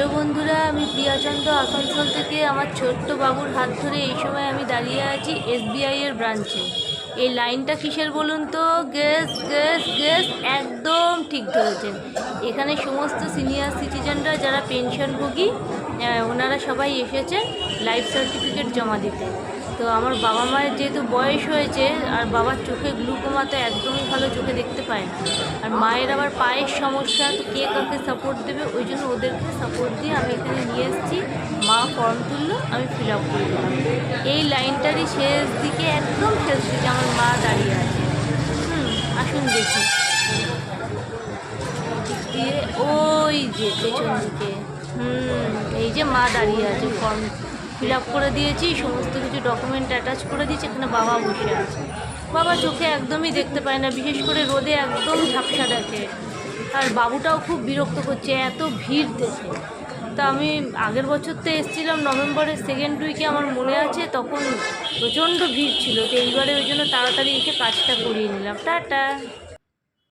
Hello বন্ধুরা, আমি প্রিয়াচন্দ্র আসানসোল থেকে আমার ছোট্ট বাবুর হাত ধরে এই সময় আমি দাঁড়িয়ে আছি এসবিআই এর ব্রাঞ্চে। এই লাইনটা কিসের বলুন তো? গেস গেস গেস, একদম ঠিক ধরেছেন। এখানে সমস্ত সিনিয়র সিটিজেনরা যারা পেনশনভোগী ওনারা সবাই এসেছে লাইফ সার্টিফিকেট জমা দিতে। তো আমার বাবা মায়ের যেহেতু বয়স হয়েছে, আর বাবার চোখে গ্লুকোমা তো একদমই ভালো চোখে দেখতে পায় না, আর মায়ের আবার পায়ের সমস্যা, তো কে কাকে সাপোর্ট দেবে, ওই জন্য ওদেরকে সাপোর্ট দিয়ে আমি এখানে নিয়ে এসেছি। মা ফর্ম তুললো, আমি ফিল আপ করে দিলাম। এই লাইনটারই শেষ দিকে, একদম শেষ দিকে আমার মা দাঁড়িয়ে আছে। আসুন দেখি দিয়ে, ওই যে পেছন দিকে। এই যে মা দাঁড়িয়ে আছে, ফর্ম ফিল আপ করে দিয়েছি, সমস্ত কিছু ডকুমেন্ট অ্যাটাচ করে দিয়েছি। এখানে বাবা বসে আছে। বাবা চোখে একদমই দেখতে পায় না, বিশেষ করে রোদে একদম ঝাপসা দেখে। আর বাবুটাও খুব বিরক্ত করছে এত ভিড় দেখে। তা আমি আগের বছর তো এসেছিলাম নভেম্বরের সেকেন্ড উইকে, আমার মনে আছে, তখন প্রচণ্ড ভিড় ছিল। তো এইবারে ওই জন্য তাড়াতাড়ি এসে কাজটা করিয়ে নিলাম। টাটা।